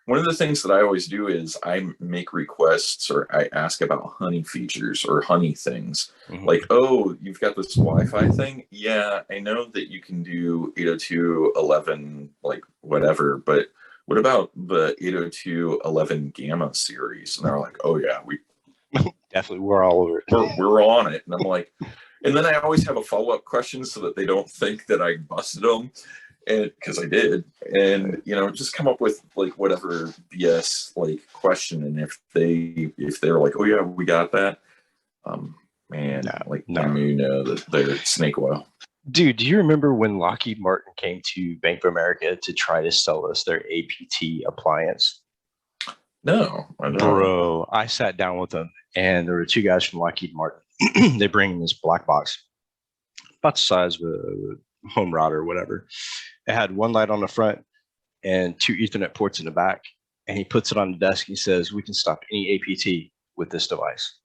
one of the things that I always do is I make requests or I ask about honey features or honey things. Like, oh, you've got this Wi-Fi thing. Yeah, I know that you can do 802.11, like whatever, but what about the 802.11 Gamma series? And they're like, oh yeah,
Definitely, we're all over it.
we're on it. And I'm like, and then I always have a follow-up question so that they don't think that I busted them, and because I did. And you know, just come up with like whatever BS like question, and if they're like, oh yeah, we got that, man, like then you know that they're snake oil.
Dude, do you remember when Lockheed Martin came to Bank of America to try to sell us their APT appliance?
No, I don't.
Bro, I sat down with them, and there were two guys from Lockheed Martin. They bring in this black box, about the size of a home router or whatever. It had one light on the front and two Ethernet ports in the back. And he puts it on the desk. He says, "We can stop any APT with this device."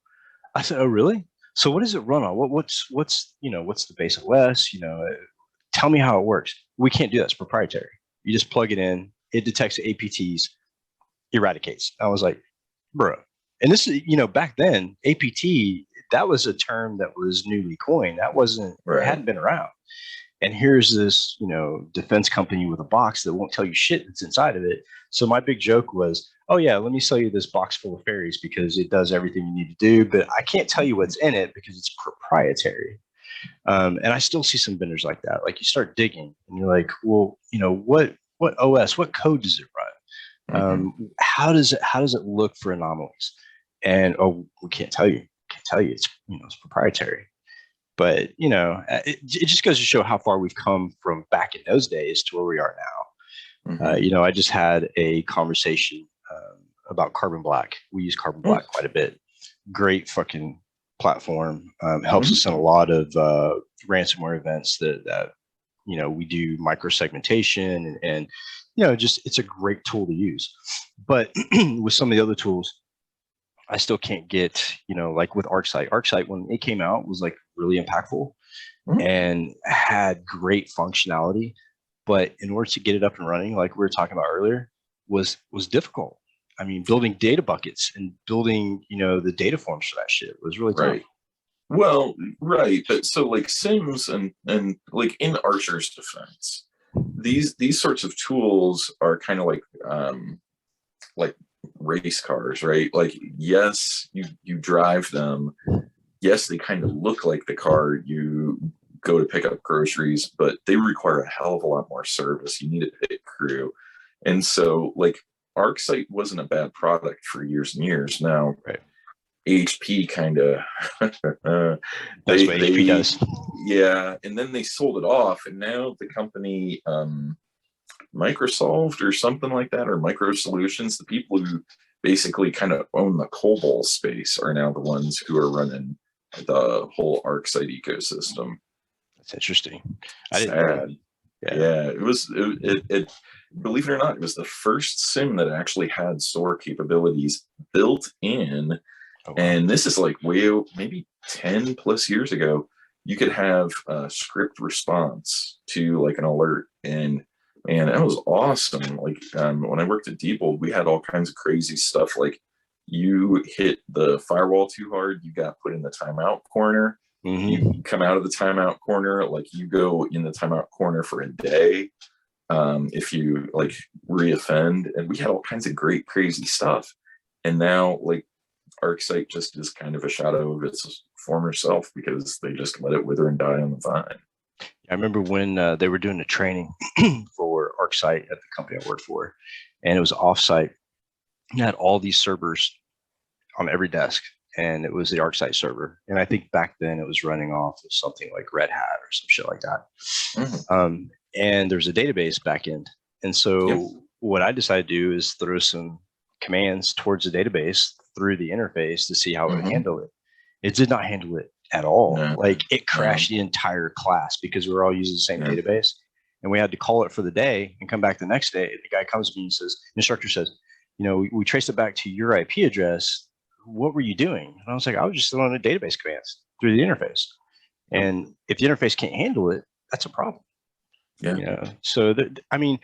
I said, "Oh, really? So what does it run on? What's the base OS? You know, tell me how it works." We can't do that. It's proprietary. You just plug it in. It detects APTs, eradicates. I was like, bro. And this is, back then, APT, that was a term that was newly coined. That wasn't, it hadn't been around. And here's this, defense company with a box that won't tell you shit that's inside of it. So my big joke was, oh yeah, let me sell you this box full of fairies because it does everything you need to do, but I can't tell you what's in it because it's proprietary. And I still see some vendors like that. Like you start digging and you're like, well, what OS, what code does it run? How does it look for anomalies? And we can't tell you. It's proprietary. But it just goes to show how far we've come from back in those days to where we are now. I just had a conversation about Carbon Black. We use Carbon Black quite a bit. Great fucking platform. Helps us in a lot of ransomware events that we do microsegmentation and just it's a great tool to use. But with some of the other tools, I still can't get, like with ArcSight. ArcSight, when it came out, was like really impactful and had great functionality. But in order to get it up and running, like we were talking about earlier, was difficult. I mean, building data buckets and building, the data forms for that shit was really tough.
Well, right. But so like SIMs and like in Archer's defense, these sorts of tools are kind of like race cars, right? Like, yes, you drive them. Yes, they kind of look like the car you go to pick up groceries, but they require a hell of a lot more service. You need a pit crew. And so like ArcSight wasn't a bad product for years and years. Now, HP kind of
that's what HP does.
Yeah, and then they sold it off, and now the company Microsoft or something like that, or Micro Solutions, the people who basically kind of own the COBOL space are now the ones who are running the whole ArcSight ecosystem.
That's interesting.
I didn't know. Yeah, it was it believe it or not, it was the first SIM that actually had SOAR capabilities built in. Oh, wow. And this is like maybe 10 plus years ago. You could have a script response to like an alert, and man, that was awesome. Like when I worked at Diebold, we had all kinds of crazy stuff. Like you hit the firewall too hard, you got put in the timeout corner. You come out of the timeout corner, like you go in the timeout corner for a day if you like reoffend. And we had all kinds of great, crazy stuff. And now like ArcSight just is kind of a shadow of its former self because they just let it wither and die on the vine.
I remember when they were doing the training for ArcSight at the company I worked for, and it was offsite. You had all these servers on every desk, and it was the ArcSight server. And I think back then it was running off of something like Red Hat or some shit like that. And there's a database backend. And so what I decided to do is throw some commands towards the database through the interface to see how it would
Mhm.
handle it. It did not handle it at all.
No,
Like it
no,
crashed the entire class because we were all using the same
yeah.
database. And we had to call it for the day and come back the next day. The guy comes to me and says, the instructor says, we traced it back to your IP address. What were you doing? And I was like, I was just throwing the database commands through the interface.
Yep.
And if the interface can't handle it, that's a problem.
Yeah.
So I mean,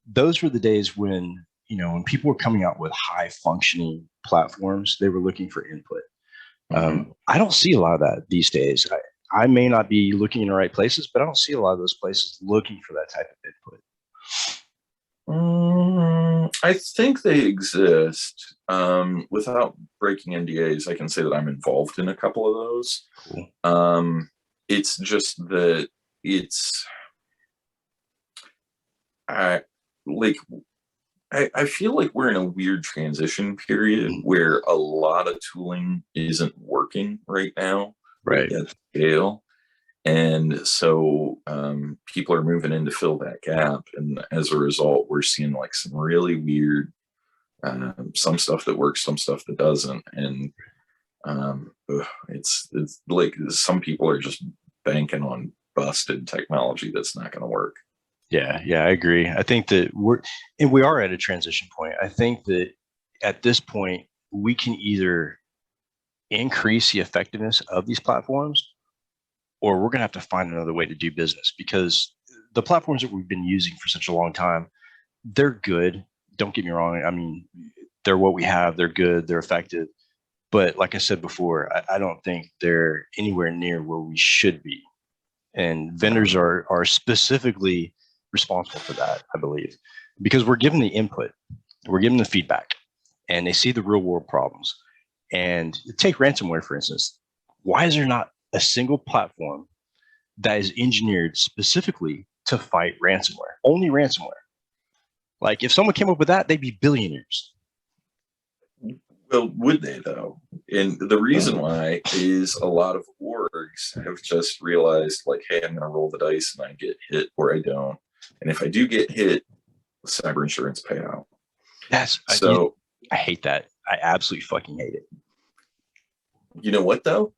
those were the days when when people were coming out with high functioning platforms, they were looking for input.
Mhm.
I don't see a lot of that these days. I may not be looking in the right places, but I don't see a lot of those places looking for that type of input.
I think they exist. Without breaking NDAs, I can say that I'm involved in a couple of those.
Cool.
It's just that I like I feel like we're in a weird transition period where a lot of tooling isn't working right now,
Right.
at scale. And so people are moving in to fill that gap. And as a result, we're seeing like some really weird, some stuff that works, some stuff that doesn't. And it's like some people are just banking on busted technology that's not going to work.
Yeah, I agree. I think that we are at a transition point. I think that at this point, we can either increase the effectiveness of these platforms, or we're going to have to find another way to do business, because the platforms that we've been using for such a long time, they're good. Don't get me wrong. I mean, they're what we have. They're good. They're effective. But like I said before, I don't think they're anywhere near where we should be. And vendors are specifically responsible for that, I believe, because we're given the input, we're given the feedback, and they see the real world problems. And take ransomware, for instance. Why is there not a single platform that is engineered specifically to fight ransomware? Only ransomware. Like if someone came up with that, they'd be billionaires.
Well, would they though? And the reason why is a lot of orgs have just realized, like, hey, I'm going to roll the dice and I get hit or I don't. And if I do get hit, cyber insurance payout. So
I hate that. I absolutely fucking hate it.
You know what though?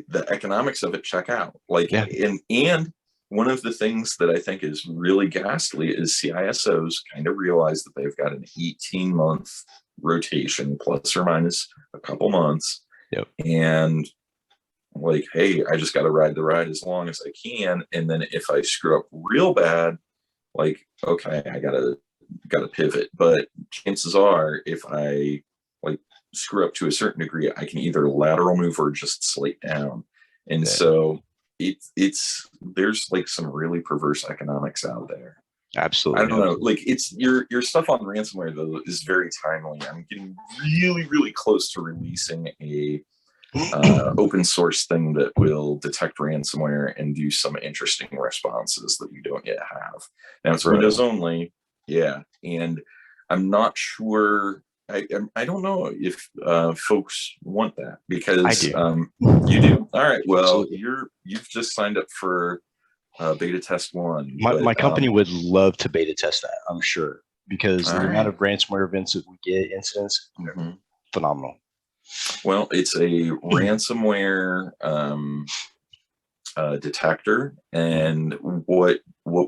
The economics of it check out. Like,
yeah.
and one of the things that I think is really ghastly is CISOs kind of realize that they've got an 18-month rotation, plus or minus a couple months.
Yep.
And like, hey, I just got to ride the ride as long as I can. And then if I screw up real bad, like, okay, I gotta pivot. But chances are, if I like screw up to a certain degree, I can either lateral move or just slate down. And so it's there's like some really perverse economics out there.
Absolutely.
I don't know. Like it's your stuff on ransomware though is very timely. I'm getting really close to releasing a open source thing that will detect ransomware and do some interesting responses that we don't yet have. Now it's Windows only, yeah, and I'm not sure. I don't know if folks want that, because
I do.
You do. All right. Well,
Absolutely.
you've just signed up for beta test 1.
My company would love to beta test that, I'm sure, because the amount of ransomware events that we get, incidents, phenomenal.
Well, it's a ransomware detector, and what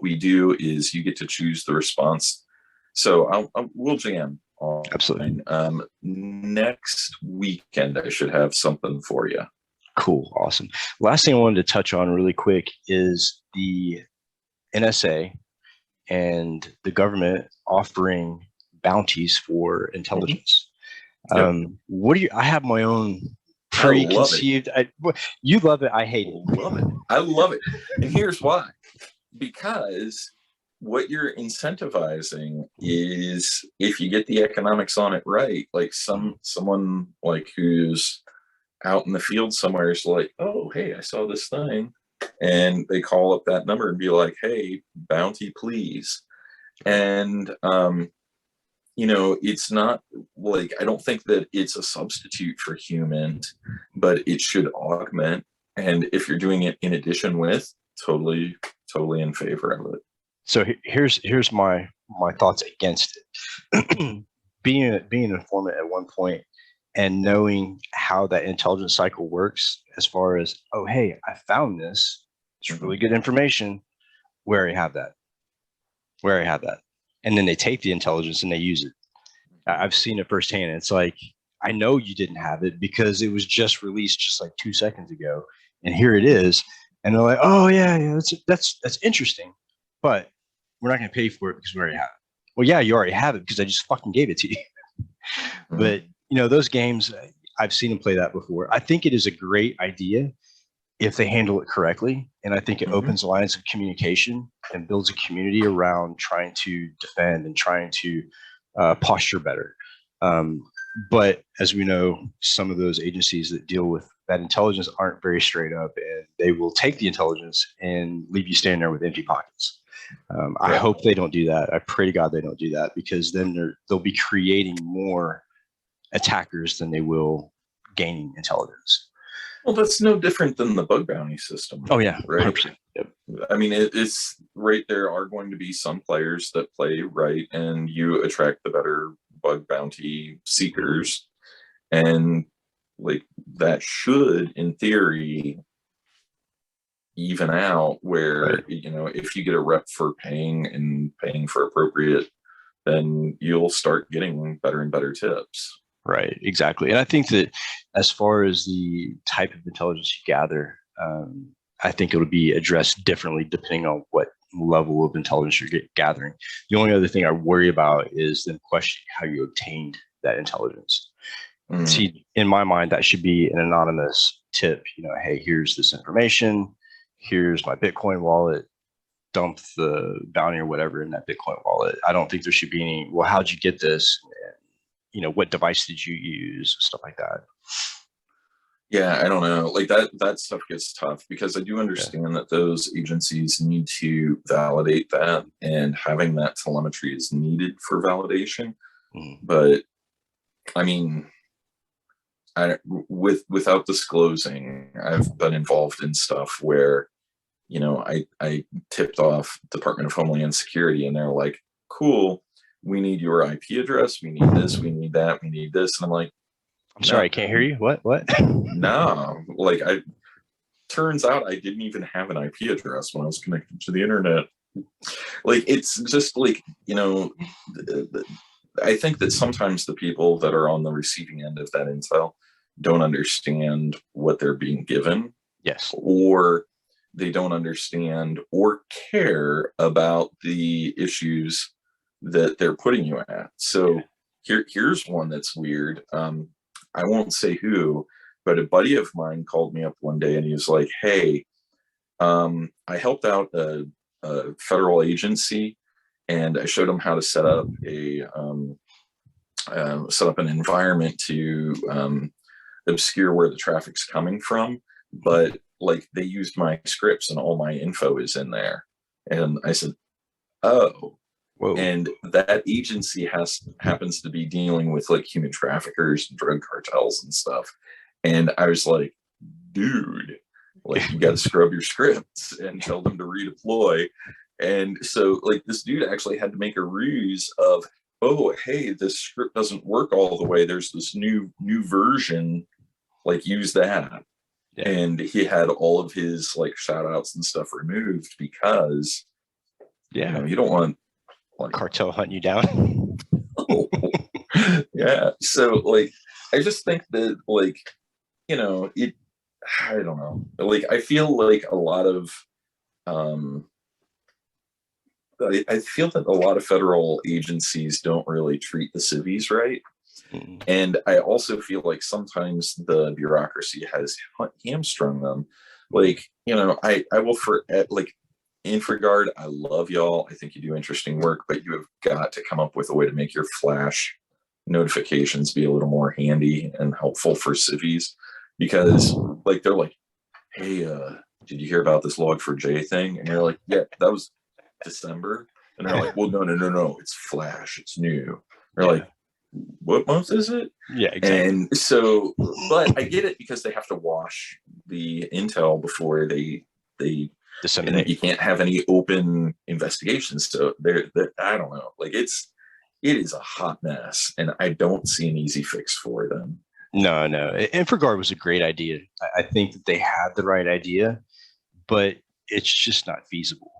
we do is you get to choose the response. So we'll jam on.
Absolutely.
Next weekend, I should have something for you.
Cool. Awesome. Last thing I wanted to touch on really quick is the NSA and the government offering bounties for intelligence. What do you? I have my own preconceived. You love it. I hate it.
Love it. I love it. And here's why: because what you're incentivizing is, if you get the economics on it right, like someone like who's out in the field somewhere is like, oh, hey, I saw this thing, and they call up that number and be like, hey, bounty, please. And it's not like, I don't think that it's a substitute for humans, but it should augment. And if you're doing it in addition with, totally in favor of it.
So here's my thoughts against it. being an informant at one point, and knowing how that intelligence cycle works as far as, oh, hey, I found this. It's really good information. Where I have that. Where I have that. And then they take the intelligence and they use it. I've seen it firsthand. It's like, I know you didn't have it because it was just released just like 2 seconds ago. And here it is. And they're like, oh, yeah, that's interesting. But we're not going to pay for it because we already have it. Well, yeah, you already have it because I just fucking gave it to you. But, those games, I've seen them play that before. I think it is a great idea if they handle it correctly. And I think it opens lines of communication and builds a community around trying to defend and trying to posture better. But as we know, some of those agencies that deal with that intelligence aren't very straight up, and they will take the intelligence and leave you standing there with empty pockets. I hope they don't do that. I pray to God they don't do that, because then they'll be creating more attackers than they will gaining intelligence.
Well, that's no different than the bug bounty system.
Oh, yeah.
Right.
100%. Yep.
I mean, it's right. There are going to be some players that play right, and you attract the better bug bounty seekers. And like that should, in theory, even out where, if you get a rep for paying for appropriate, then you'll start getting better and better tips.
Right, exactly. And I think that as far as the type of intelligence you gather, I think it'll be addressed differently depending on what level of intelligence you're gathering. The only other thing I worry about is the question how you obtained that intelligence. See, in my mind, that should be an anonymous tip. Hey, here's this information. Here's my Bitcoin wallet. Dump the bounty or whatever in that Bitcoin wallet. I don't think there should be any, well, how'd you get this? What device did you use? Stuff like that.
Yeah, I don't know. Like that stuff gets tough, because I do understand that those agencies need to validate that, and having that telemetry is needed for validation. But I mean, without disclosing, I've been involved in stuff where, I tipped off Department of Homeland Security, and they're like, cool, we need your IP address, we need this, we need that, we need this. And I'm like,
I'm sorry, I can't hear you. What?
No, like turns out I didn't even have an IP address when I was connected to the internet. Like, it's just like, I think that sometimes the people that are on the receiving end of that intel don't understand what they're being given.
Yes.
Or they don't understand or care about the issues that they're putting you at. So here's one that's weird. I won't say who, but a buddy of mine called me up one day, and he was like, hey, I helped out a federal agency, and I showed them how to set up an environment to obscure where the traffic's coming from. But like, they used my scripts and all my info is in there. And I said, oh. Whoa. And that agency happens to be dealing with like human traffickers and drug cartels and stuff. And I was like, dude, like, you got to scrub your scripts and tell them to redeploy. And so like this dude actually had to make a ruse of, oh, hey, this script doesn't work all the way. There's this new version, like, use that. Yeah. And he had all of his like shout outs and stuff removed because you don't want like
cartel hunting you down.
Yeah. So like, I just think that like, I don't know. Like, I feel like a lot of I feel that a lot of federal agencies don't really treat the civvies right. And I also feel like sometimes the bureaucracy has hamstrung them. Like, I will like, InfraGard, I love y'all. I think you do interesting work, but you have got to come up with a way to make your Flash notifications be a little more handy and helpful for civvies, because like, they're like, hey, did you hear about this Log4j thing? And you're like, yeah, that was December. And they're like, well, no, it's Flash, it's new. They're like, what month is it?
Yeah, exactly.
And so, but I get it, because they have to wash the intel before they disseminate. You can't have any open investigations. So they're I don't know. Like, it is a hot mess, and I don't see an easy fix for them.
No, no. InfraGard was a great idea. I think that they had the right idea, but it's just not feasible.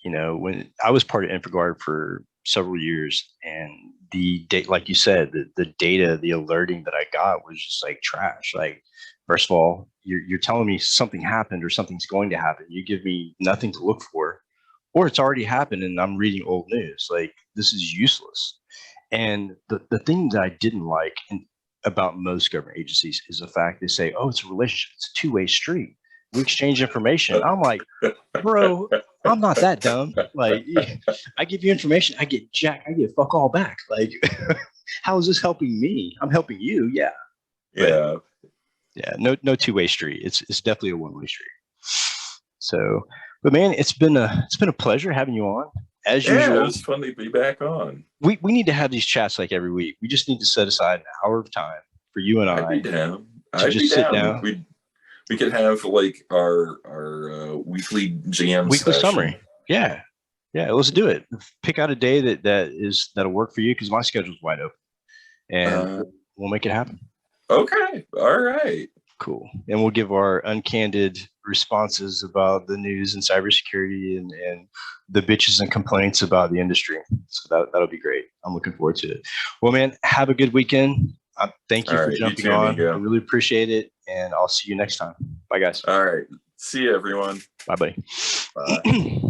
You know, when I was part of InfraGard for several years, and the date, like you said, the data, the alerting that I got was just like trash. Like, first of all, you're telling me something happened or something's going to happen. You give me nothing to look for, or it's already happened and I'm reading old news. Like, this is useless. And the thing that I didn't like about most government agencies is the fact they say, oh, it's a relationship, it's a two-way street. We exchange information. I'm like, bro, I'm not that dumb. Like, I give you information, I get fuck all back. Like, how is this helping me? I'm helping you, yeah. But
Yeah.
yeah, no two-way street. It's definitely a one-way street. So, but man, it's been a pleasure having you on. As
Yeah, it
usual,
was fun to be back on.
we need to have these chats like every week. We just need to set aside an hour of time for you and
I'd be
I
down.
to
I'd be
just sit
down.
down.
We could have like our weekly jam
Weekly
session.
summary. Yeah. Yeah. Let's do it. Pick out a day that'll work for you, because my schedule's wide open, and we'll make it happen.
Okay. All right.
Cool. And we'll give our uncandid responses about the news and cybersecurity and the bitches and complaints about the industry. So that'll be great. I'm looking forward to it. Well, man, have a good weekend. Thank you
All
for
right. You
jumping
too,
on. I
amigo.
really appreciate it. And I'll see you next time. Bye, guys.
All right. See you, everyone.
Bye, buddy.
Bye.